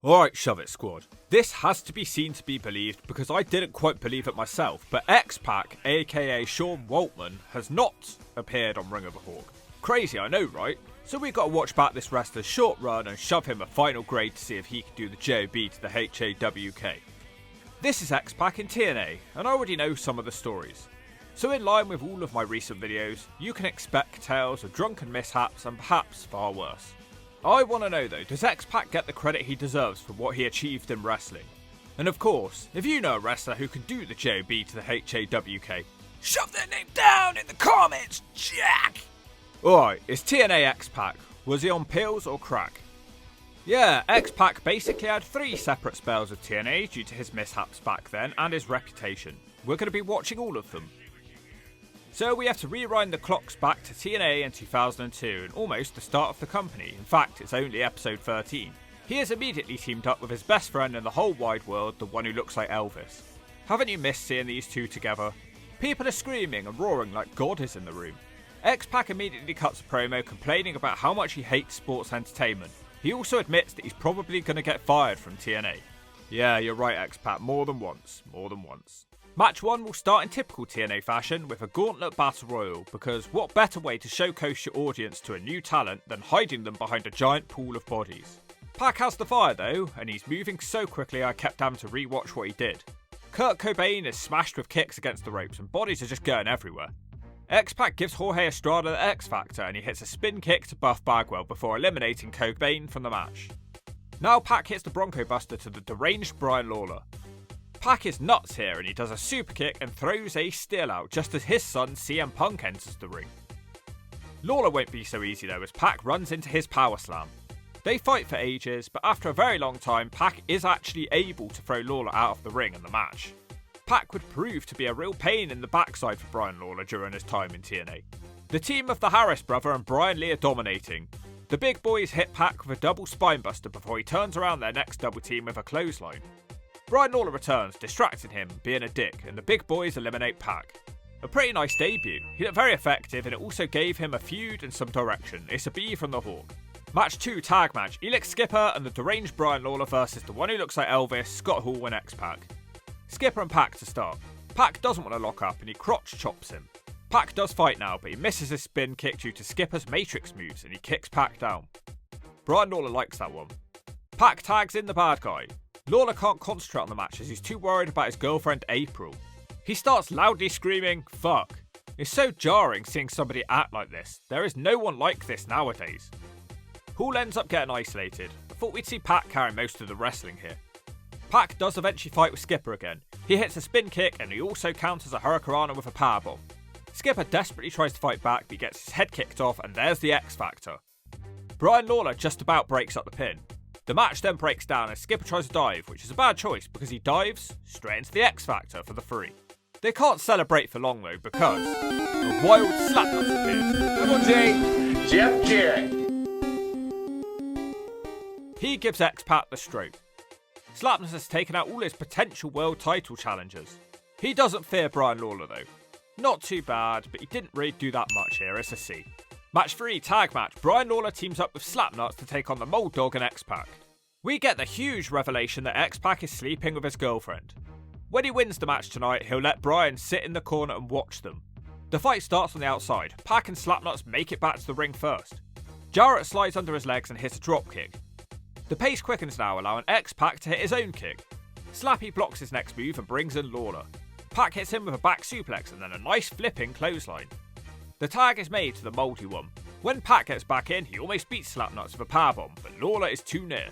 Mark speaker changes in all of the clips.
Speaker 1: Alright, shove it, squad. This has to be seen to be believed because I didn't quite believe it myself, but X-PAC, aka Sean Waltman, has not appeared on Ring of the Hawk. Crazy, I know, right? So we got to watch back this wrestler's short run and shove him a final grade to see if he can do the JOB to the HAWK. This is X-PAC in TNA, and I already know some of the stories. So in line with all of my recent videos, you can expect tales of drunken mishaps and perhaps far worse. I want to know though, does X-PAC get the credit he deserves for what he achieved in wrestling? And of course, if you know a wrestler who can do the JOB to the HAWK, shove their name down in the comments, Jack! Alright, is TNA X-PAC? Was he on pills or crack? Yeah, X-PAC basically had 3 separate spells of TNA due to his mishaps back then and his reputation. We're going to be watching all of them. So we have to rewind the clocks back to TNA in 2002 and almost the start of the company. In fact, it's only episode 13. He has immediately teamed up with his best friend in the whole wide world, the one who looks like Elvis. Haven't you missed seeing these two together? People are screaming and roaring like God is in the room. X-PAC immediately cuts a promo complaining about how much he hates sports entertainment. He also admits that he's probably going to get fired from TNA. Yeah, you're right, X-PAC, more than once. Match 1 will start in typical TNA fashion with a Gauntlet Battle Royal, because what better way to showcase your audience to a new talent than hiding them behind a giant pool of bodies. Pac has the fire though, and he's moving so quickly I kept having to rewatch what he did. Kurt Cobain is smashed with kicks against the ropes and bodies are just going everywhere. X-PAC gives Jorge Estrada the X Factor and he hits a spin kick to Buff Bagwell before eliminating Cobain from the match. Now Pac hits the Bronco Buster to the deranged Brian Lawler. Pac is nuts here and he does a super kick and throws a steel out just as his son CM Punk enters the ring. Lawler won't be so easy though as Pac runs into his power slam. They fight for ages, but after a very long time Pac is actually able to throw Lawler out of the ring in the match. Pac would prove to be a real pain in the backside for Brian Lawler during his time in TNA. The team of the Harris brother and Brian Lee are dominating. The big boys hit Pac with a double spinebuster before he turns around their next double team with a clothesline. Brian Lawler returns, distracting him, being a dick, and the big boys eliminate Pac. A pretty nice debut. He looked very effective and it also gave him a feud and some direction. It's a B from the Hawk. Match 2 tag match, Elix Skipper and the deranged Brian Lawler versus the one who looks like Elvis, Scott Hall and X-PAC. Skipper and Pac to start. Pac doesn't want to lock up and he crotch chops him. Pac does fight now, but he misses his spin kick due to Skipper's Matrix moves and he kicks Pac down. Brian Lawler likes that one. Pac tags in the bad guy. Lawler can't concentrate on the match as he's too worried about his girlfriend April. He starts loudly screaming, "Fuck." It's so jarring seeing somebody act like this. There is no one like this nowadays. Hall ends up getting isolated. I thought we'd see Pac carry most of the wrestling here. Pac does eventually fight with Skipper again. He hits a spin kick and he also counters a Hurricanrana with a powerbomb. Skipper desperately tries to fight back but he gets his head kicked off and there's the X Factor. Brian Lawler just about breaks up the pin. The match then breaks down as Skipper tries to dive, which is a bad choice because he dives straight into the X Factor for the 3. They can't celebrate for long though because a wild slapnuts appears.
Speaker 2: Double J, Jeff Jarrett.
Speaker 1: He gives X-PAC the stroke. Slapnuts has taken out all his potential world title challengers. He doesn't fear Brian Lawler though. Not too bad, but he didn't really do that much here, it's a C. Match 3 tag match, Brian Lawler teams up with Slapnuts to take on the Mold Dog and X-PAC. We get the huge revelation that X-PAC is sleeping with his girlfriend. When he wins the match tonight, he'll let Brian sit in the corner and watch them. The fight starts on the outside. Pac and Slapnuts make it back to the ring first. Jarrett slides under his legs and hits a drop kick. The pace quickens now, allowing X-PAC to hit his own kick. Slappy blocks his next move and brings in Lawler. Pac hits him with a back suplex and then a nice flipping clothesline. The tag is made to the Moldy one. When Pac gets back in, he almost beats Slapnuts with a powerbomb, but Lawler is too near.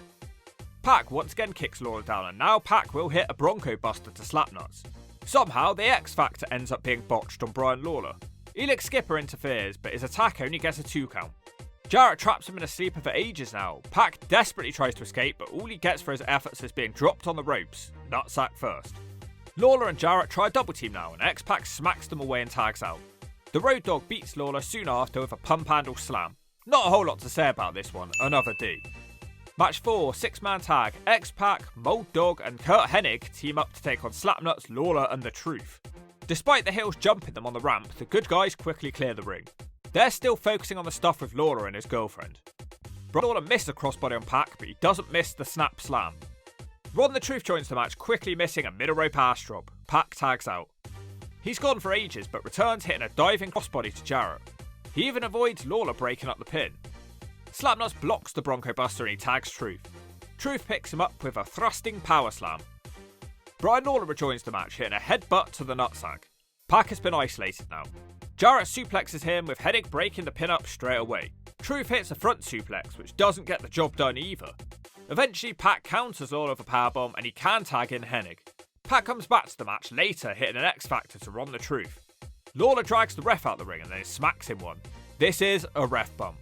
Speaker 1: Pac once again kicks Lawler down and now Pac will hit a Bronco Buster to Slapnuts. Somehow the X Factor ends up being botched on Brian Lawler. Elix Skipper interferes, but his attack only gets a 2 count. Jarrett traps him in a sleeper for ages now. Pac desperately tries to escape, but all he gets for his efforts is being dropped on the ropes. Nutsack first. Lawler and Jarrett try a double team now, and X-PAC smacks them away and tags out. The Road Dogg beats Lawler soon after with a pump handle slam. Not a whole lot to say about this one, another D. Match 4, 6-man tag, X-PAC, Mold Dogg and Kurt Hennig team up to take on Slapnuts, Lawler and The Truth. Despite the heels jumping them on the ramp, the good guys quickly clear the ring. They're still focusing on the stuff with Lawler and his girlfriend. Lawler missed a crossbody on Pac, but he doesn't miss the snap slam. Ron the Truth joins the match, quickly missing a middle rope ass drop. Pac tags out. He's gone for ages, but returns hitting a diving crossbody to Jarrett. He even avoids Lawler breaking up the pin. Slapnuts blocks the Bronco Buster and he tags Truth. Truth picks him up with a thrusting power slam. Brian Lawler rejoins the match, hitting a headbutt to the nutsack. Pac has been isolated now. Jarrett suplexes him, with Hennig breaking the pin up straight away. Truth hits a front suplex, which doesn't get the job done either. Eventually, Pac counters Lawler with a powerbomb and he can tag in Hennig. Pac comes back to the match later, hitting an X-Factor to Ron the Truth. Lawler drags the ref out the ring and then smacks him one. This is a ref bump.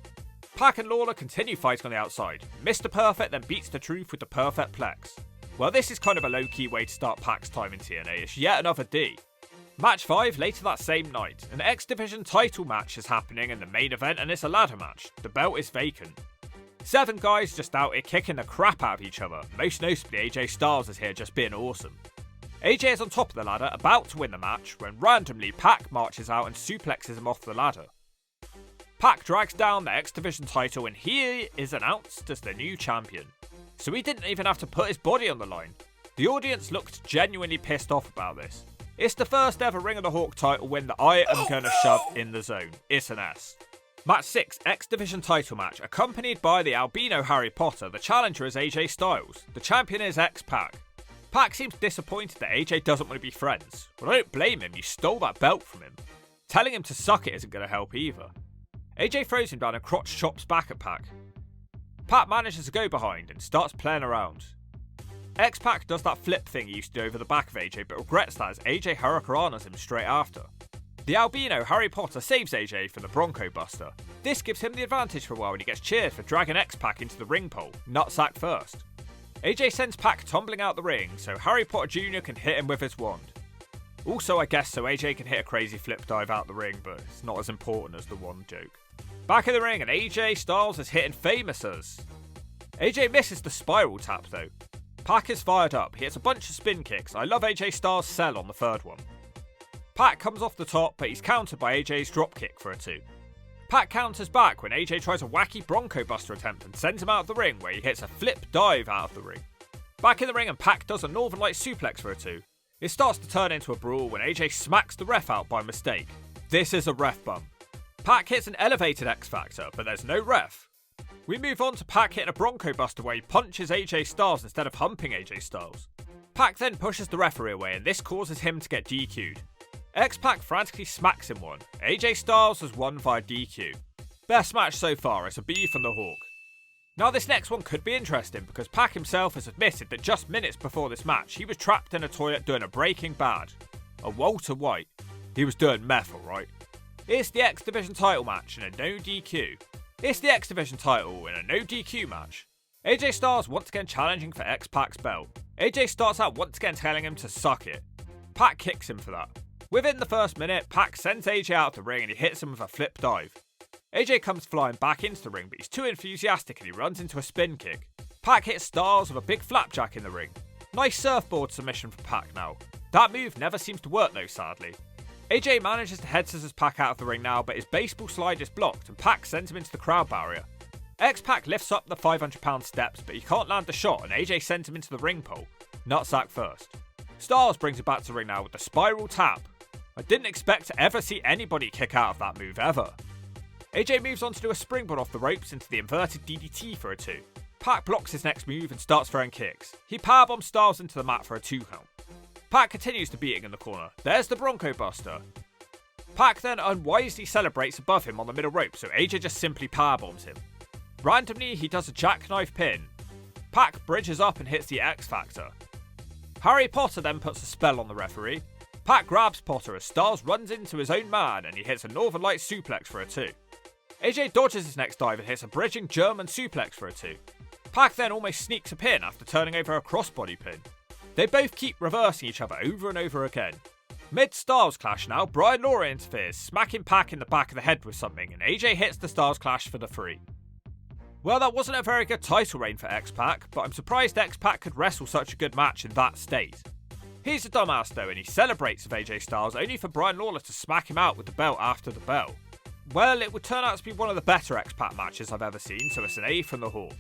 Speaker 1: Pac and Lawler continue fighting on the outside. Mr. Perfect then beats the Truth with the Perfect Plex. Well, this is kind of a low-key way to start Pac's time in TNA. It's yet another D. Match 5 later that same night. An X Division title match is happening in the main event and it's a ladder match. The belt is vacant. 7 guys just out here kicking the crap out of each other. Most notably AJ Styles is here just being awesome. AJ is on top of the ladder, about to win the match, when randomly Pac marches out and suplexes him off the ladder. Pac drags down the X Division title and he is announced as the new champion. So he didn't even have to put his body on the line. The audience looked genuinely pissed off about this. It's the first ever Ring of the Hawk title win that I am gonna shove in the zone. It's an S. Match 6, X Division title match, accompanied by the albino Harry Potter. The challenger is AJ Styles. The champion is X-PAC. Pac seems disappointed that AJ doesn't want to be friends. But I don't blame him, you stole that belt from him. Telling him to suck it isn't gonna help either. AJ throws him down and crotch chops back at Pac. Pac manages to go behind and starts playing around. X-PAC does that flip thing he used to do over the back of AJ, but regrets that as AJ hurricanranas him straight after. The albino Harry Potter saves AJ from the Bronco Buster. This gives him the advantage for a while when he gets cheered for dragging X-PAC into the ring pole, nutsack first. AJ sends Pac tumbling out the ring so Harry Potter Jr. can hit him with his wand. Also, I guess so AJ can hit a crazy flip dive out the ring, but it's not as important as the wand joke. Back in the ring and AJ Styles is hitting Famouses. AJ misses the spiral tap though. Pac is fired up, he hits a bunch of spin kicks. I love AJ Styles' sell on the third one. Pac comes off the top, but he's countered by AJ's dropkick for a 2. Pac counters back when AJ tries a wacky Bronco Buster attempt and sends him out of the ring where he hits a flip dive out of the ring. Back in the ring and Pac does a Northern Light suplex for a 2. It starts to turn into a brawl when AJ smacks the ref out by mistake. This is a ref bump. Pac hits an elevated X-Factor, but there's no ref. We move on to Pac hitting a Bronco Buster where he punches AJ Styles instead of humping AJ Styles. Pac then pushes the referee away and this causes him to get DQ'd. X-PAC frantically smacks him one. AJ Styles has won via DQ. Best match so far, it's a B from the Hawk. Now this next one could be interesting because Pac himself has admitted that just minutes before this match he was trapped in a toilet doing a Breaking Bad. A Walter White. He was doing meth, alright. It's the X Division title match in a no DQ. It's the X Division title in a no DQ match. AJ Styles once again challenging for X-PAC's belt. AJ starts out once again telling him to suck it. Pac kicks him for that. Within the first minute, Pac sends AJ out of the ring and he hits him with a flip dive. AJ comes flying back into the ring but he's too enthusiastic and he runs into a spin kick. Pac hits Styles with a big flapjack in the ring. Nice surfboard submission for Pac now. That move never seems to work though, sadly. AJ manages to head scissors Pac out of the ring now, but his baseball slide is blocked and Pac sends him into the crowd barrier. X-PAC lifts up the 500-pound steps, but he can't land the shot and AJ sends him into the ring pole. Nutsack first. Styles brings it back to the ring now with the spiral tap. I didn't expect to ever see anybody kick out of that move ever. AJ moves on to do a springboard off the ropes into the inverted DDT for a 2. Pac blocks his next move and starts throwing kicks. He powerbombs Styles into the mat for a 2 count. Pac continues to beating in the corner. There's the Bronco Buster. Pac then unwisely celebrates above him on the middle rope, so AJ just simply powerbombs him. Randomly, he does a jackknife pin. Pac bridges up and hits the X-Factor. Harry Potter then puts a spell on the referee. Pac grabs Potter as Styles runs into his own man and he hits a Northern Light suplex for a 2. AJ dodges his next dive and hits a bridging German suplex for a 2. Pac then almost sneaks a pin after turning over a crossbody pin. They both keep reversing each other over and over again. Mid-Styles clash now, Brian Lawler interferes, smacking Pac in the back of the head with something, and AJ hits the Styles clash for the 3. Well, that wasn't a very good title reign for X-PAC, but I'm surprised X-PAC could wrestle such a good match in that state. He's a dumbass though, and he celebrates with AJ Styles only for Brian Lawler to smack him out with the belt after the bell. well, it would turn out to be one of the better X-PAC matches I've ever seen, so it's an A from the Hawk.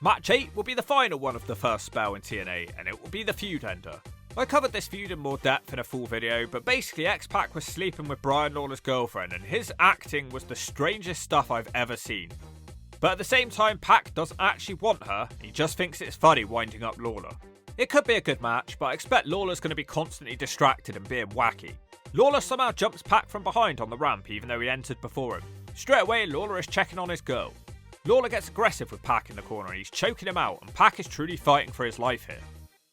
Speaker 1: Match 8 will be the final one of the first spell in TNA, and it will be the feud ender. I covered this feud in more depth in a full video, but basically X-PAC was sleeping with Brian Lawler's girlfriend, and his acting was the strangest stuff I've ever seen. But at the same time, Pac doesn't actually want her, he just thinks it's funny winding up Lawler. It could be a good match, but I expect Lawler's going to be constantly distracted and being wacky. Lawler somehow jumps Pac from behind on the ramp even though he entered before him. Straight away, Lawler is checking on his girl. Lawler gets aggressive with Pac in the corner and he's choking him out, and Pac is truly fighting for his life here.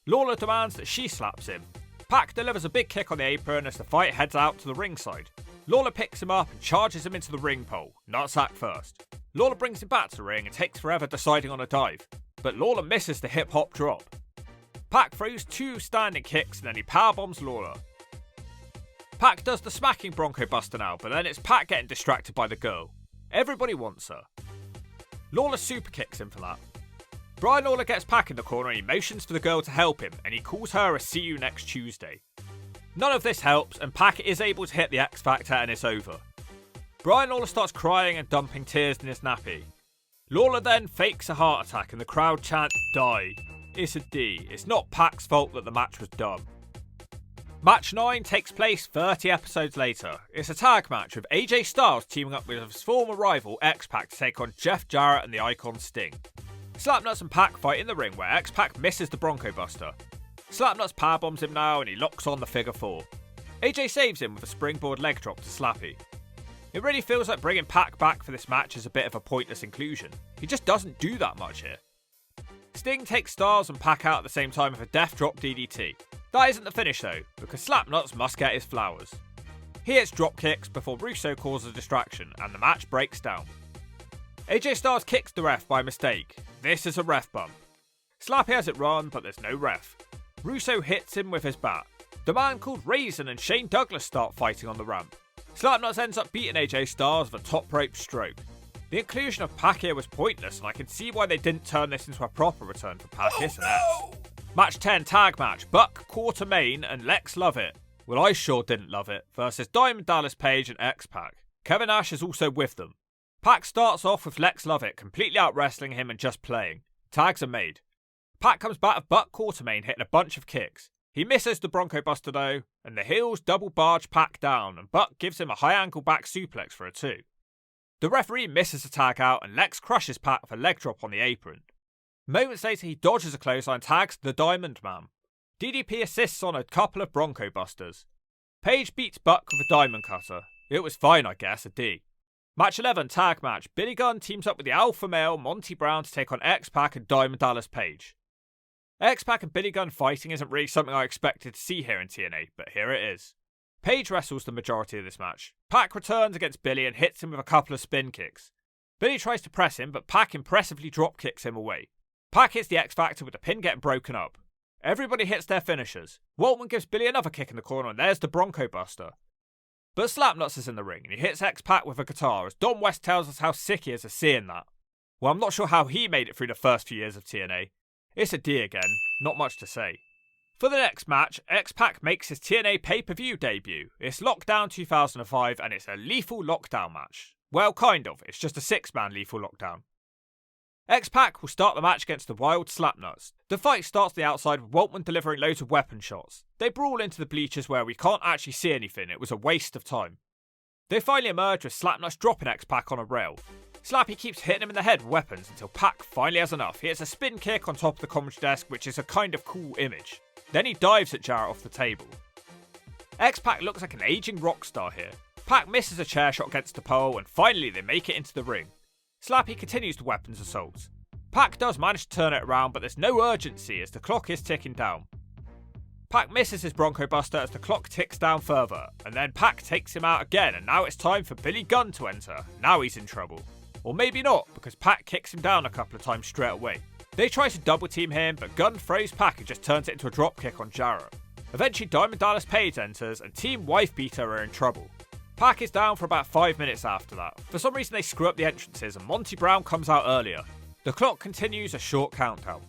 Speaker 1: Lawler demands that she slaps him. Pac delivers a big kick on the apron as the fight heads out to the ringside. Lawler picks him up and charges him into the ring pole, nutsack first. Lawler brings him back to the ring and takes forever deciding on a dive, but Lawler misses the hip hop drop. Pac throws 2 standing kicks and then he powerbombs Lawler. Pac does the smacking Bronco Buster now, but then it's Pac getting distracted by the girl. Everybody wants her. Lawler super kicks him for that. Brian Lawler gets Pac in the corner and he motions for the girl to help him, and he calls her a see you next Tuesday. None of this helps, and Pac is able to hit the X Factor and it's over. Brian Lawler starts crying and dumping tears in his nappy. Lawler then fakes a heart attack and the crowd chant die. It's a D. It's not Pac's fault that the match was dumb. Match 9 takes place 30 episodes later. It's a tag match with AJ Styles teaming up with his former rival X-PAC to take on Jeff Jarrett and the Icon Sting. Slapnuts and Pac fight in the ring where X-PAC misses the Bronco Buster. Slapnuts powerbombs him now and he locks on the figure 4. AJ saves him with a springboard leg drop to Slappy. It really feels like bringing Pac back for this match is a bit of a pointless inclusion. He just doesn't do that much here. Sting takes Styles and Pac out at the same time with a death drop DDT. That isn't the finish though, because Slapnuts must get his flowers. He hits drop kicks before Russo causes a distraction and the match breaks down. AJ Styles kicks the ref by mistake. This is a ref bump. Slappy has it run, but there's no ref. Russo hits him with his bat. The man called Raisin and Shane Douglas start fighting on the ramp. Slapnuts ends up beating AJ Styles with a top rope stroke. The inclusion of Pac here was pointless, and I can see why they didn't turn this into a proper return for Pac, isn't it? Match 10 tag match, Buck, Quartermain and Lex Lovett. Well, I sure didn't love it, versus Diamond Dallas Page and X-PAC. Kevin Nash is also with them. Pac starts off with Lex Lovett completely out wrestling him and just playing. Tags are made. Pac comes back with Buck Quartermain hitting a bunch of kicks. He misses the Bronco Buster though, and the heels double barge Pac down, and Buck gives him a high ankle back suplex for a 2. The referee misses a tag out and Lex crushes Pac with a leg drop on the apron. Moments later he dodges a clothesline, tags the Diamond Man. DDP assists on a couple of Bronco Busters. Page beats Buck with a Diamond Cutter. It was fine, I guess, a D. Match 11 tag match, Billy Gunn teams up with the alpha male Monty Brown to take on X-PAC and Diamond Dallas Page. X-PAC and Billy Gunn fighting isn't really something I expected to see here in TNA, but here it is. Page wrestles the majority of this match. Pac returns against Billy and hits him with a couple of spin kicks. Billy tries to press him, but Pac impressively drop kicks him away. Pac hits the X-Factor with the pin getting broken up. Everybody hits their finishers. Waltman gives Billy another kick in the corner and there's the Bronco Buster. But Slapnuts is in the ring and he hits X-PAC with a guitar as Don West tells us how sick he is of seeing that. Well, I'm not sure how he made it through the first few years of TNA. It's a D again, not much to say. For the next match, X-PAC makes his TNA pay-per-view debut. It's Lockdown 2005 and it's a lethal lockdown match. Well, kind of, it's just a 6-man lethal lockdown. X-PAC will start the match against the Wild Slapnuts. The fight starts the outside with Waltman delivering loads of weapon shots. They brawl into the bleachers where we can't actually see anything, it was a waste of time. They finally emerge with Slapnuts dropping X-PAC on a rail. Slappy keeps hitting him in the head with weapons until Pac finally has enough. He hits a spin kick on top of the commentary desk, which is a kind of cool image. Then he dives at Jarrett off the table. X-PAC looks like an aging rock star here. Pac misses a chair shot against the pole and finally they make it into the ring. Slappy continues the weapons assaults. Pac does manage to turn it around, but there's no urgency as the clock is ticking down. Pac misses his Bronco Buster as the clock ticks down further, and then Pac takes him out again, and now it's time for Billy Gunn to enter. Now he's in trouble. Or maybe not, because Pac kicks him down a couple of times straight away. They try to double team him, but Gunn throws Pac and just turns it into a drop kick on Jarrett. Eventually Diamond Dallas Page enters, and Team Wife Beater are in trouble. Pac is down for about 5 minutes after that. For some reason they screw up the entrances and Monty Brown comes out earlier. The clock continues a short countdown.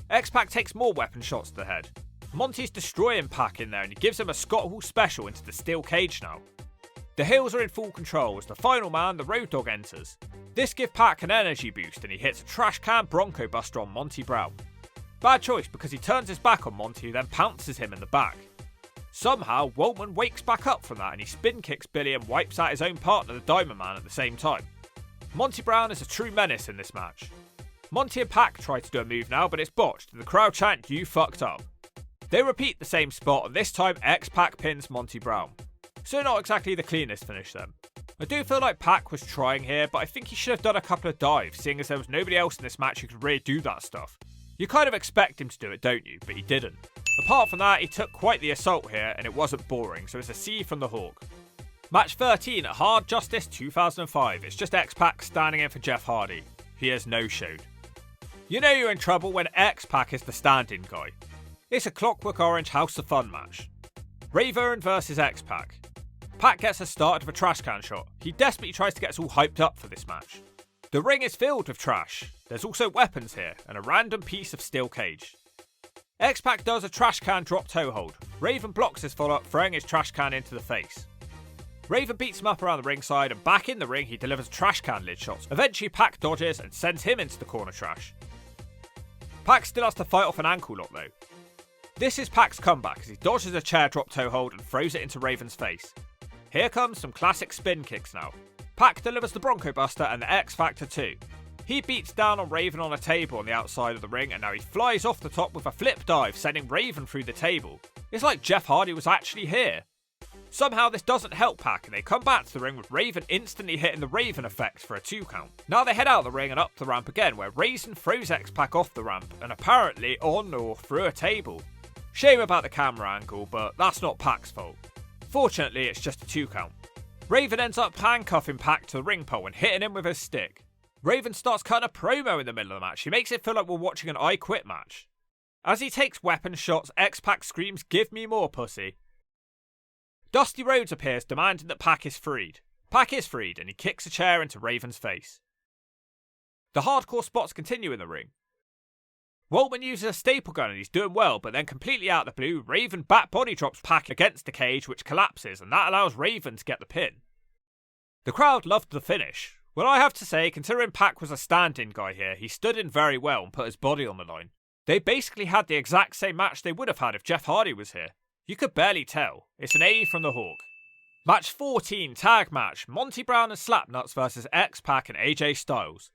Speaker 1: X-PAC takes more weapon shots to the head. Monty's destroying Pac in there and he gives him a Scott Hall special into the steel cage now. The Hills are in full control as the final man, the Road Dogg, enters. This gives Pac an energy boost and he hits a trash can Bronco Buster on Monty Brown. Bad choice because he turns his back on Monty who then pounces him in the back. Somehow, Waltman wakes back up from that and he spin kicks Billy and wipes out his own partner, the Diamond Man, at the same time. Monty Brown is a true menace in this match. Monty and Pac try to do a move now, but it's botched and the crowd chant, "You fucked up." They repeat the same spot and this time X-PAC pins Monty Brown. So not exactly the cleanest finish then. I do feel like Pac was trying here, but I think he should have done a couple of dives, seeing as there was nobody else in this match who could really do that stuff. You kind of expect him to do it, don't you? But he didn't. Apart from that, he took quite the assault here and it wasn't boring, so it's a C from the Hawk. Match 13 at Hard Justice 2005. It's just X-PAC standing in for Jeff Hardy. He has no-showed. You know you're in trouble when X-PAC is the stand-in guy. It's a Clockwork Orange House of Fun match. Raven versus X-PAC. Pac gets a start of a trash can shot. He desperately tries to get us all hyped up for this match. The ring is filled with trash. There's also weapons here and a random piece of steel cage. X-PAC does a trash can drop toe hold. Raven blocks his follow-up, throwing his trash can into the face. Raven beats him up around the ringside and back in the ring he delivers trash can lid shots. Eventually Pac dodges and sends him into the corner trash. Pac still has to fight off an ankle lock though. This is Pac's comeback as he dodges a chair drop toe hold and throws it into Raven's face. Here comes some classic spin kicks now. Pac delivers the Bronco Buster and the X Factor too. He beats down on Raven on a table on the outside of the ring and now he flies off the top with a flip dive, sending Raven through the table. It's like Jeff Hardy was actually here. Somehow this doesn't help Pac and they come back to the ring with Raven instantly hitting the Raven effect for a 2 count. Now they head out the ring and up the ramp again where Raven throws X-PAC off the ramp and apparently on or through a table. Shame about the camera angle, but that's not Pac's fault. Fortunately it's just a 2 count. Raven ends up handcuffing Pac to the ring pole and hitting him with his stick. Raven starts cutting a promo in the middle of the match. He makes it feel like we're watching an I Quit match. As he takes weapon shots, X-PAC screams, "Give me more, pussy." Dusty Rhodes appears demanding that Pac is freed. Pac is freed and he kicks a chair into Raven's face. The hardcore spots continue in the ring. Waltman uses a staple gun and he's doing well, but then completely out of the blue, Raven back body drops Pac against the cage which collapses and that allows Raven to get the pin. The crowd loved the finish. Well, I have to say, considering Pac was a stand-in guy here, he stood in very well and put his body on the line. They basically had the exact same match they would have had if Jeff Hardy was here. You could barely tell. It's an A from the Hawk. Match 14, tag match, Monty Brown and Slapnuts versus X-PAC and AJ Styles.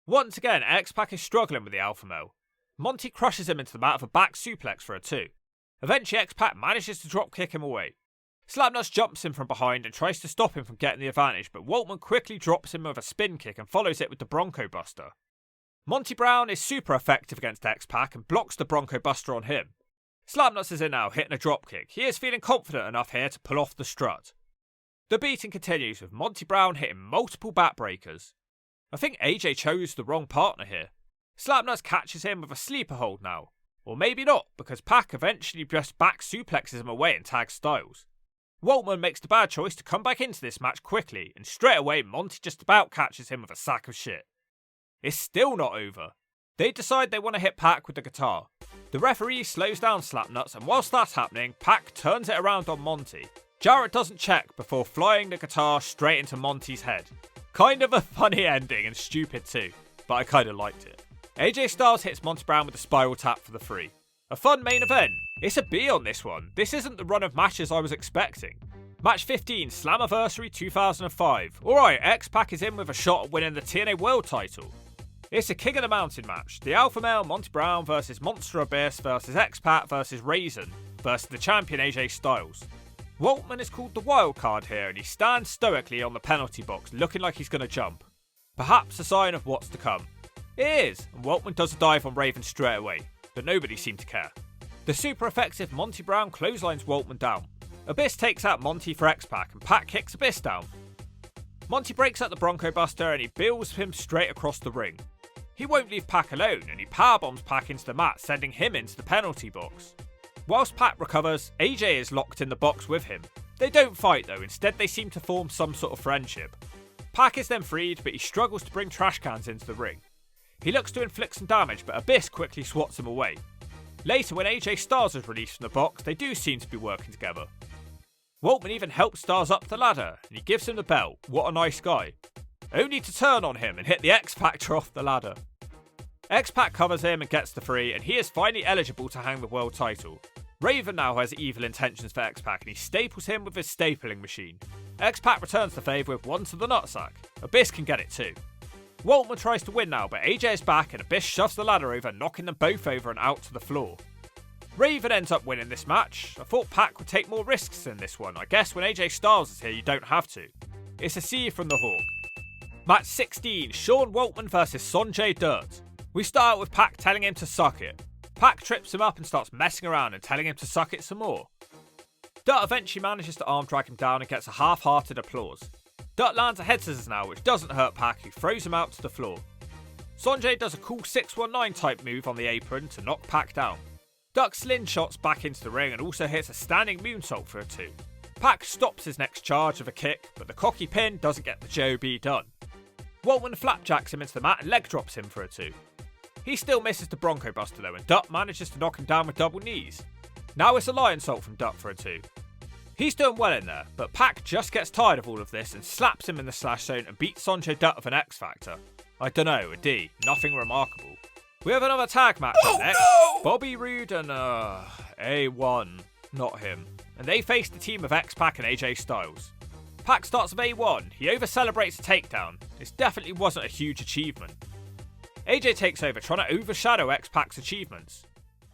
Speaker 1: Once again, X-PAC is struggling with the alpha male. Monty crushes him into the mat with a back suplex for a 2. Eventually X-PAC manages to drop kick him away. Slapnuts jumps him from behind and tries to stop him from getting the advantage, but Waltman quickly drops him with a spin kick and follows it with the Bronco Buster. Monty Brown is super effective against X-PAC and blocks the Bronco Buster on him. Slapnuts is in now, hitting a drop kick. He is feeling confident enough here to pull off the strut. The beating continues with Monty Brown hitting multiple backbreakers. I think AJ chose the wrong partner here. Slapnuts catches him with a sleeper hold now. Or maybe not, because Pac eventually just back suplexes him away and tags Styles. Waltman makes the bad choice to come back into this match quickly, and straight away Monty just about catches him with a sack of shit. It's still not over. They decide they want to hit Pac with the guitar. The referee slows down Slapnuts, and whilst that's happening, Pac turns it around on Monty. Jarrett doesn't check before flying the guitar straight into Monty's head. Kind of a funny ending and stupid too, but I kinda liked it. AJ Styles hits Monty Brown with a spiral tap for the 3. A fun main event. It's a B on this one. This isn't the run of matches I was expecting. Match 15, Slammiversary 2005. Alright, X-PAC is in with a shot at winning the TNA World title. It's a King of the Mountain match. The alpha male Monty Brown versus Monster Abyss versus X-PAC versus Raisin versus the champion AJ Styles. Waltman is called the wild card here and he stands stoically on the penalty box looking like he's going to jump. Perhaps a sign of what's to come. It is, and Waltman does a dive on Raven straight away, but nobody seemed to care. The super effective Monty Brown clotheslines Waltman down. Abyss takes out Monty for X-PAC and Pac kicks Abyss down. Monty breaks up the Bronco Buster and he bills him straight across the ring. He won't leave Pac alone and he powerbombs Pac into the mat, sending him into the penalty box. Whilst Pac recovers, AJ is locked in the box with him. They don't fight though, instead they seem to form some sort of friendship. Pac is then freed, but he struggles to bring trash cans into the ring. He looks to inflict some damage, but Abyss quickly swats him away. Later, when AJ Styles is released from the box, they do seem to be working together. Waltman even helps Styles up the ladder, and he gives him the belt. What a nice guy. Only to turn on him and hit the X-Factor off the ladder. X-PAC covers him and gets the free, and he is finally eligible to hang the world title. Raven now has evil intentions for X-PAC, and he staples him with his stapling machine. X-PAC returns the favour with one to the nutsack. Abyss can get it too. Waltman tries to win now, but AJ is back and Abyss shoves the ladder over, knocking them both over and out to the floor. Raven ends up winning this match. I thought Pac would take more risks in this one. I guess when AJ Styles is here you don't have to. It's a C from the Hawk. Match 16, Sean Waltman vs Sonjay Dutt. We start with Pac telling him to suck it. Pac trips him up and starts messing around and telling him to suck it some more. Dutt eventually manages to arm drag him down and gets a half-hearted applause. Dutt lands a head scissors now, which doesn't hurt Pac, who throws him out to the floor. Sonjay does a cool 619 type move on the apron to knock Pac down. Dutt slingshots back into the ring and also hits a standing moonsault for a 2. Pac stops his next charge with a kick, but the cocky pin doesn't get the job done. Waltman flapjacks him into the mat and leg drops him for a 2. He still misses the Bronco Buster though, and Dutt manages to knock him down with double knees. Now it's a lion salt from Dutt for a 2. He's doing well in there, but Pac just gets tired of all of this and slaps him in the slash zone and beats Sonjay Dutt with an X Factor. I dunno, a D, nothing remarkable. We have another tag match up next. No! Bobby Roode and A1, not him. And they face the team of X-PAC and AJ Styles. Pac starts with A1, he over-celebrates a takedown. This definitely wasn't a huge achievement. AJ takes over, trying to overshadow X-PAC's achievements.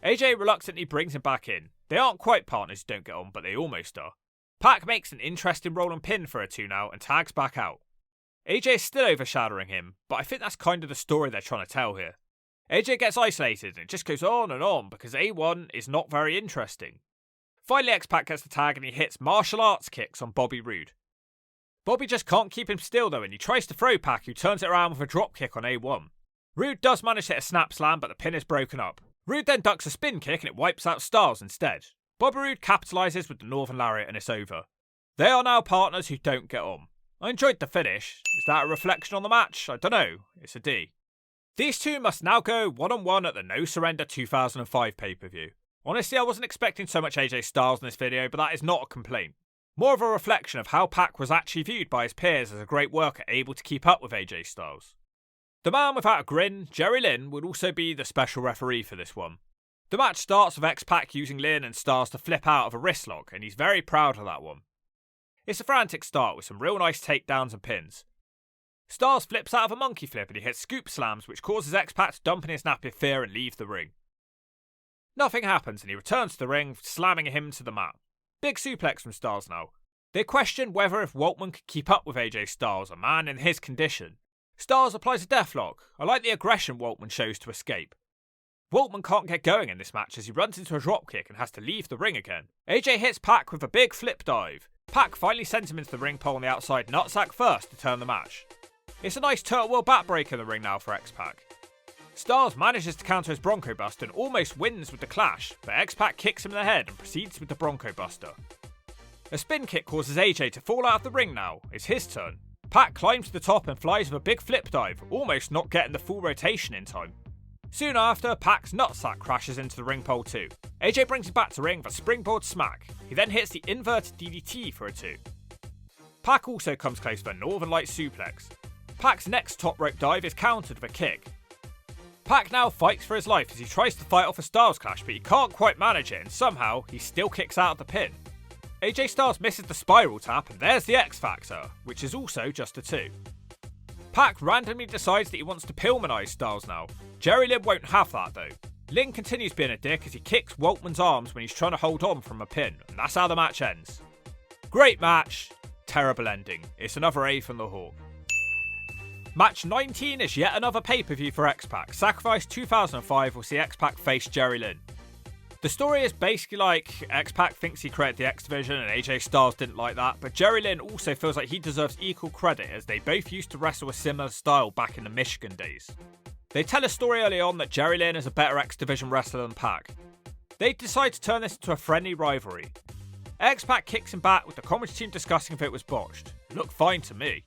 Speaker 1: AJ reluctantly brings him back in. They aren't quite partners who don't get on, but they almost are. Pac makes an interesting roll and pin for a 2 now and tags back out. AJ is still overshadowing him, but I think that's kind of the story they're trying to tell here. AJ gets isolated and it just goes on and on because A1 is not very interesting. Finally X-PAC gets the tag and he hits martial arts kicks on Bobby Roode. Bobby just can't keep him still though, and he tries to throw Pac, who turns it around with a drop kick on A1. Roode does manage to hit a snap slam, but the pin is broken up. Roode then ducks a spin kick and it wipes out Styles instead. Bobby Roode capitalises with the Northern Lariat and it's over. They are now partners who don't get on. I enjoyed the finish. Is that a reflection on the match? I don't know. It's a D. These two must now go one-on-one at the No Surrender 2005 pay-per-view. Honestly, I wasn't expecting so much AJ Styles in this video, but that is not a complaint. More of a reflection of how Pac was actually viewed by his peers as a great worker able to keep up with AJ Styles. The man without a grin, Jerry Lynn, would also be the special referee for this one. The match starts with X-PAC using Lynn and Styles to flip out of a wrist lock, and he's very proud of that one. It's a frantic start with some real nice takedowns and pins. Styles flips out of a monkey flip and he hits scoop slams, which causes X-PAC to dump in his nap in fear and leave the ring. Nothing happens and he returns to the ring, slamming him to the mat. Big suplex from Styles now. They question whether if Waltman could keep up with AJ Styles, a man in his condition. Styles applies a deathlock. I like the aggression Waltman shows to escape. Waltman can't get going in this match as he runs into a dropkick and has to leave the ring again. AJ hits Pac with a big flip dive. Pac finally sends him into the ring pole on the outside nutsack first to turn the match. It's a nice turtle wheel backbreaker in the ring now for X-PAC. Styles manages to counter his Bronco Buster and almost wins with the clash, but X-PAC kicks him in the head and proceeds with the Bronco Buster. A spin kick causes AJ to fall out of the ring now. It's his turn. Pac climbs to the top and flies with a big flip dive, almost not getting the full rotation in time. Soon after, Pac's nutsack crashes into the ring pole too. AJ brings him back to ring with a springboard smack. He then hits the inverted DDT for a 2. Pac also comes close for a Northern Light suplex. Pac's next top rope dive is countered with a kick. Pac now fights for his life as he tries to fight off a Styles clash, but he can't quite manage it and somehow he still kicks out of the pin. AJ Styles misses the spiral tap and there's the X Factor, which is also just a 2. Pac randomly decides that he wants to Pillmanize Styles now. Jerry Lynn won't have that though. Lynn continues being a dick as he kicks Waltman's arms when he's trying to hold on from a pin, and that's how the match ends. Great match, terrible ending. It's another A from the Hawk. Match 19 is yet another pay-per-view for X-PAC. Sacrifice 2005 will see X-PAC face Jerry Lynn. The story is basically like X-PAC thinks he created the X Division and AJ Styles didn't like that, but Jerry Lynn also feels like he deserves equal credit as they both used to wrestle a similar style back in the Michigan days. They tell a story early on that Jerry Lynn is a better X Division wrestler than Pac. They decide to turn this into a friendly rivalry. X-PAC kicks him back with the commentary team discussing if it was botched. Looked fine to me.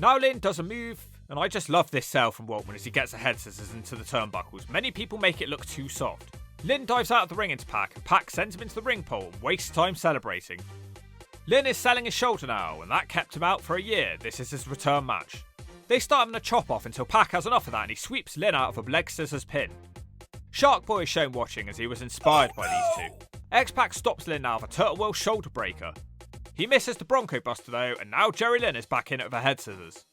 Speaker 1: Now Lynn does a move, and I just love this sell from Waltman as he gets a head scissors into the turnbuckles. Many people make it look too soft. Lynn dives out of the ring into Pac, and Pac sends him into the ring pole and wastes time celebrating. Lynn is selling his shoulder now, and that kept him out for a year. This is his return match. They start having a chop off until Pac has enough of that and he sweeps Lynn out of a leg scissors pin. Shark Boy is shown watching as he was inspired by these two. X-PAC stops Lynn now with a Turtle Wheel shoulder breaker. He misses the Bronco Buster though, and now Jerry Lynn is back in it with a head scissors.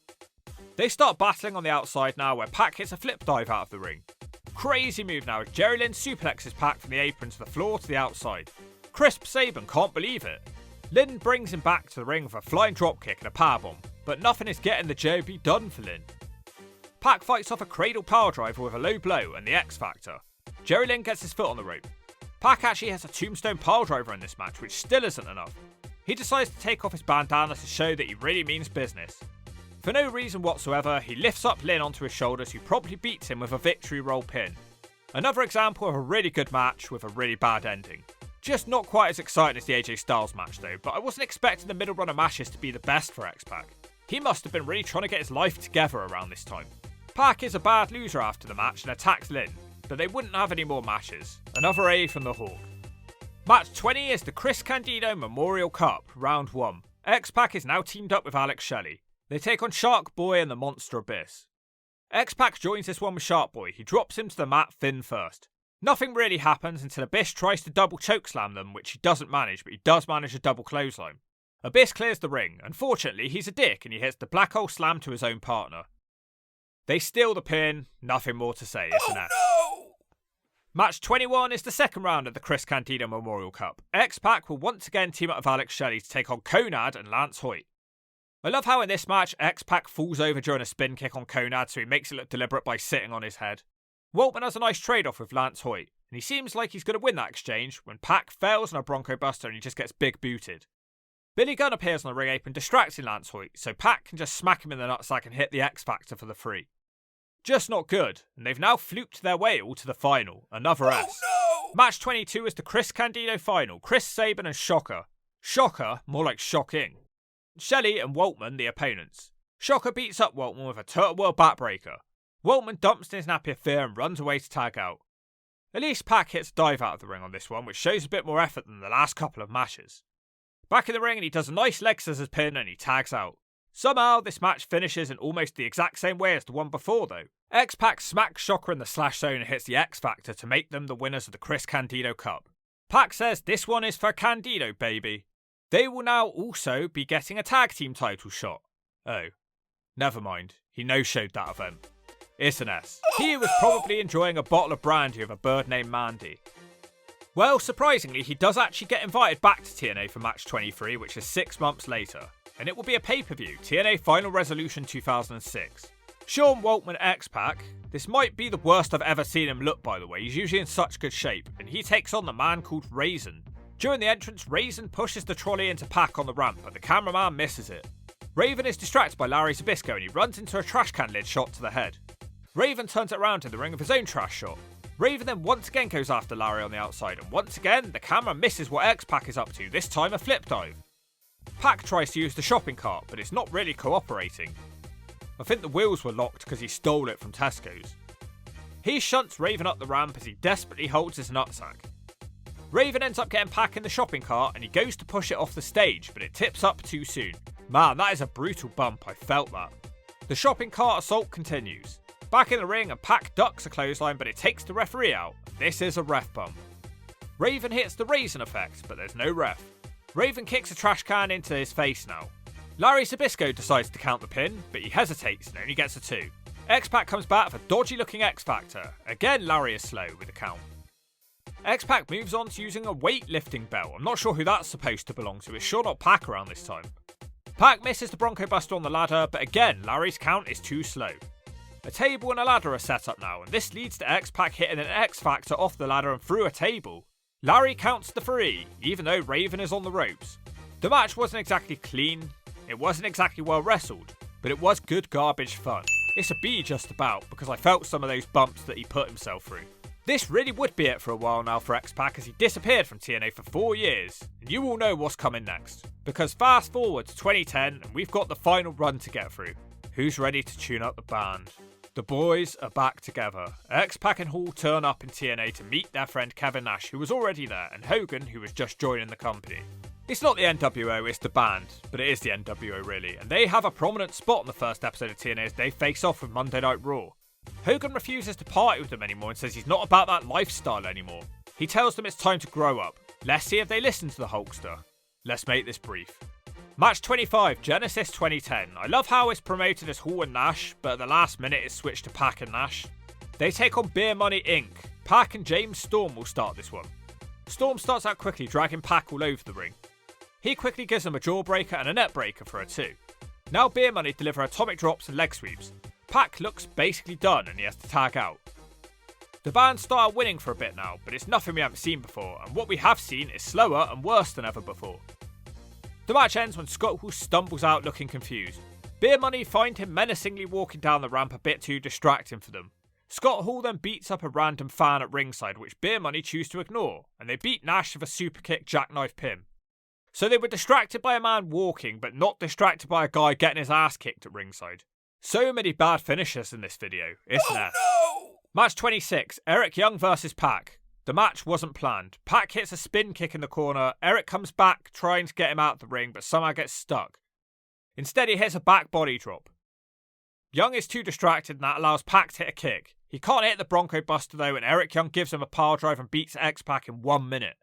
Speaker 1: They start battling on the outside now where Pac hits a flip dive out of the ring. Crazy move now as Jerry Lynn suplexes Pac from the apron to the floor to the outside. Crisp Saban can't believe it. Lynn brings him back to the ring with a flying dropkick and a powerbomb, but nothing is getting the job done for Lynn. Pac fights off a cradle power driver with a low blow and the X Factor. Jerry Lynn gets his foot on the rope. Pac actually has a tombstone pile driver in this match, which still isn't enough. He decides to take off his bandana to show that he really means business. For no reason whatsoever, he lifts up Lynn onto his shoulders, who promptly beats him with a victory roll pin. Another example of a really good match with a really bad ending. Just not quite as exciting as the AJ Styles match though, but I wasn't expecting the middle run of matches to be the best for X-PAC. He must have been really trying to get his life together around this time. Pac is a bad loser after the match and attacks Lynn, but they wouldn't have any more matches. Another A from the Hawk. Match 20 is the Candido Memorial Cup, round 1. X-PAC is now teamed up with Alex Shelley. They take on Shark Boy and the Monster Abyss. X-PAC joins this one with Shark Boy. He drops him to the mat fin first. Nothing really happens until Abyss tries to double chokeslam them, which he doesn't manage, but he does manage a double clothesline. Abyss clears the ring. Unfortunately, he's a dick and he hits the black hole slam to his own partner. They steal the pin. Nothing more to say, it's an F. No! Match 21 is the second round of the Candido Memorial Cup. X-PAC will once again team up with Alex Shelley to take on Conad and Lance Hoyt. I love how in this match, X-PAC falls over during a spin kick on Conad, so he makes it look deliberate by sitting on his head. Waltman has a nice trade-off with Lance Hoyt, and he seems like he's going to win that exchange when Pac fails on a Bronco Buster and he just gets big booted. Billy Gunn appears on the ring apron distracting Lance Hoyt, so Pac can just smack him in the nutsack and hit the X Factor for the free. Just not good, and they've now fluked their way all to the final, another S. No! Match 22 is the Candido final, Chris Sabin and Shocker. Shocker, more like shocking. Shelley and Waltman the opponents. Shocker beats up Waltman with a Turtle World backbreaker. Waltman dumps in his nappy of fear and runs away to tag out. At least Pac hits a dive out of the ring on this one, which shows a bit more effort than the last couple of matches. Back in the ring and he does a nice leg scissors pin and he tags out. Somehow this match finishes in almost the exact same way as the one before though. X-PAC smacks Shocker in the slash zone and hits the X Factor to make them the winners of the Candido Cup. Pac says this one is for Candido baby. They will now also be getting a tag team title shot. Oh, never mind. He no-showed that event. It's an S. He was probably enjoying a bottle of brandy with a bird named Mandy. Well, surprisingly, he does actually get invited back to TNA for match 23, which is 6 months later. And it will be a pay-per-view, TNA Final Resolution 2006. Sean Waltman X-PAC. This might be the worst I've ever seen him look, by the way. He's usually in such good shape. And he takes on the man called Raisin. During the entrance, Raisin pushes the trolley into Pac on the ramp, but the cameraman misses it. Raven is distracted by Larry Zbyszko and he runs into a trash can lid shot to the head. Raven turns it around in the ring with his own trash shot. Raven then once again goes after Larry on the outside, and once again, the camera misses what X-PAC is up to, this time a flip dive. Pac tries to use the shopping cart, but it's not really cooperating. I think the wheels were locked because he stole it from Tesco's. He shunts Raven up the ramp as he desperately holds his nutsack. Raven ends up getting Pac in the shopping cart and he goes to push it off the stage, but it tips up too soon. Man, that is a brutal bump, I felt that. The shopping cart assault continues. Back in the ring and Pac ducks a clothesline, but it takes the referee out. This is a ref bump. Raven hits the Raisin effect, but there's no ref. Raven kicks a trash can into his face now. Larry Zbyszko decides to count the pin, but he hesitates and only gets a 2. X-PAC comes back with a dodgy looking X Factor. Again, Larry is slow with the count. X-PAC moves on to using a weightlifting belt. I'm not sure who that's supposed to belong to. It's sure not Pac around this time. Pac misses the Bronco Buster on the ladder, but again, Larry's count is too slow. A table and a ladder are set up now, and this leads to X-PAC hitting an X Factor off the ladder and through a table. Larry counts the 3, even though Raven is on the ropes. The match wasn't exactly clean, it wasn't exactly well wrestled, but it was good garbage fun. It's a B just about, because I felt some of those bumps that he put himself through. This really would be it for a while now for X-PAC as he disappeared from TNA for 4 years, and you all know what's coming next. Because fast forward to 2010 and we've got the final run to get through. Who's ready to tune up the band? The boys are back together. X-PAC and Hall turn up in TNA to meet their friend Kevin Nash, who was already there, and Hogan, who was just joining the company. It's not the NWO, it's the band, but it is the NWO really, and they have a prominent spot in the first episode of TNA as they face off with Monday Night Raw. Hogan refuses to party with them anymore and says he's not about that lifestyle anymore. He tells them it's time to grow up. Let's see if they listen to the Hulkster. Let's make this brief. Match 25, Genesis 2010. I love how it's promoted as Hall and Nash, but at the last minute it's switched to PAC and Nash. They take on Beer Money Inc. PAC and James Storm will start this one. Storm starts out quickly, dragging PAC all over the ring. He quickly gives him a jawbreaker and a net breaker for a 2. Now Beer Money deliver atomic drops and leg sweeps. PAC looks basically done and he has to tag out. The band start winning for a bit now, but it's nothing we haven't seen before, and what we have seen is slower and worse than ever before. The match ends when Scott Hall stumbles out looking confused. Beer Money find him menacingly walking down the ramp a bit too distracting for them. Scott Hall then beats up a random fan at ringside, which Beer Money choose to ignore, and they beat Nash with a super kick jackknife pin. So they were distracted by a man walking, but not distracted by a guy getting his ass kicked at ringside. So many bad finishes in this video, isn't there?
Speaker 3: No!
Speaker 1: Match 26, Eric Young vs PAC. The match wasn't planned. PAC hits a spin kick in the corner, Eric comes back trying to get him out of the ring, but somehow gets stuck. Instead he hits a back body drop. Young is too distracted and that allows PAC to hit a kick. He can't hit the Bronco Buster though, and Eric Young gives him a power drive and beats X-PAC in 1 minute.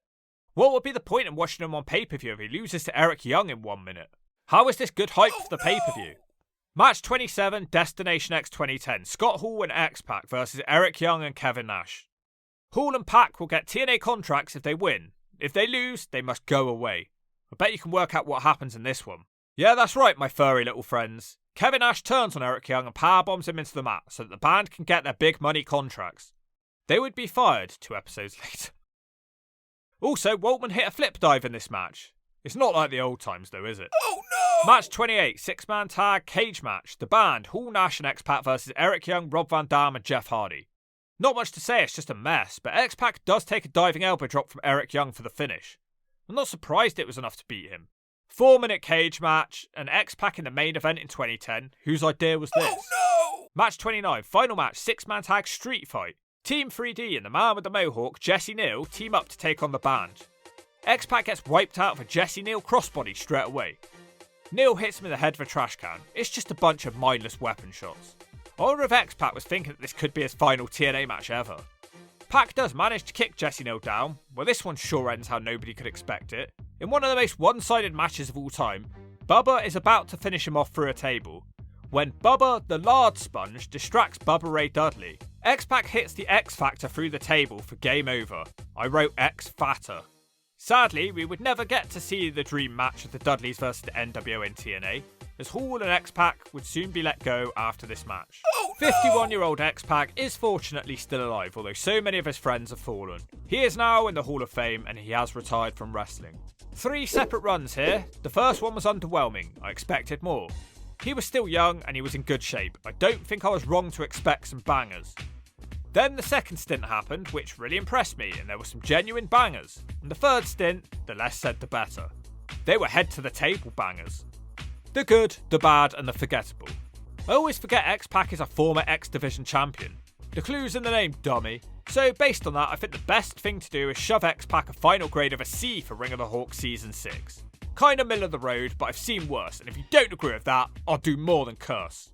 Speaker 1: What would be the point in watching him on pay-per-view if he loses to Eric Young in 1 minute? How is this good hype for the pay-per-view? Match 27, Destination X 2010. Scott Hall and X-PAC versus Eric Young and Kevin Nash. Hall and PAC will get TNA contracts if they win. If they lose, they must go away. I bet you can work out what happens in this one. Yeah, that's right, my furry little friends. Kevin Nash turns on Eric Young and powerbombs him into the mat so that the band can get their big money contracts. They would be fired 2 episodes later. Also, Waltman hit a flip dive in this match. It's not like the old times though, is it?
Speaker 3: Oh no!
Speaker 1: Match 28, 6-man tag cage match. The band, Hall, Nash and X-PAC versus Eric Young, Rob Van Dam and Jeff Hardy. Not much to say, it's just a mess, but X-PAC does take a diving elbow drop from Eric Young for the finish. I'm not surprised it was enough to beat him. 4-minute cage match, and X-PAC in the main event in 2010. Whose idea was this?
Speaker 3: Oh no!
Speaker 1: Match 29, final match, 6-man tag street fight. Team 3D and the man with the mohawk, Jesse Neal, team up to take on the band. X-PAC gets wiped out of a Jesse Neal crossbody straight away. Neal hits him in the head with a trash can. It's just a bunch of mindless weapon shots. I wonder if X-PAC was thinking that this could be his final TNA match ever. PAC does manage to kick Jesse Neal down. Well, this one sure ends how nobody could expect it. In one of the most one-sided matches of all time, Bubba is about to finish him off through a table, when Bubba the Lard Sponge distracts Bubba Ray Dudley. X-PAC hits the X Factor through the table for game over. I wrote X Fatter. Sadly, we would never get to see the dream match of the Dudleys versus the NWO in TNA, as Hall and X-PAC would soon be let go after this match.
Speaker 3: Oh, no!
Speaker 1: 51-year-old X-PAC is fortunately still alive, although so many of his friends have fallen. He is now in the Hall of Fame and he has retired from wrestling. 3 separate runs here. The first one was underwhelming. I expected more. He was still young and he was in good shape. I don't think I was wrong to expect some bangers. Then the second stint happened, which really impressed me, and there were some genuine bangers. And the third stint, the less said the better. They were head to the table bangers. The good, the bad, and the forgettable. I always forget X-PAC is a former X Division champion. The clue's in the name, dummy. So based on that, I think the best thing to do is shove X-PAC a final grade of a C for Ring of the Hawk Season 6. Kinda middle of the road, but I've seen worse, and if you don't agree with that, I'll do more than curse.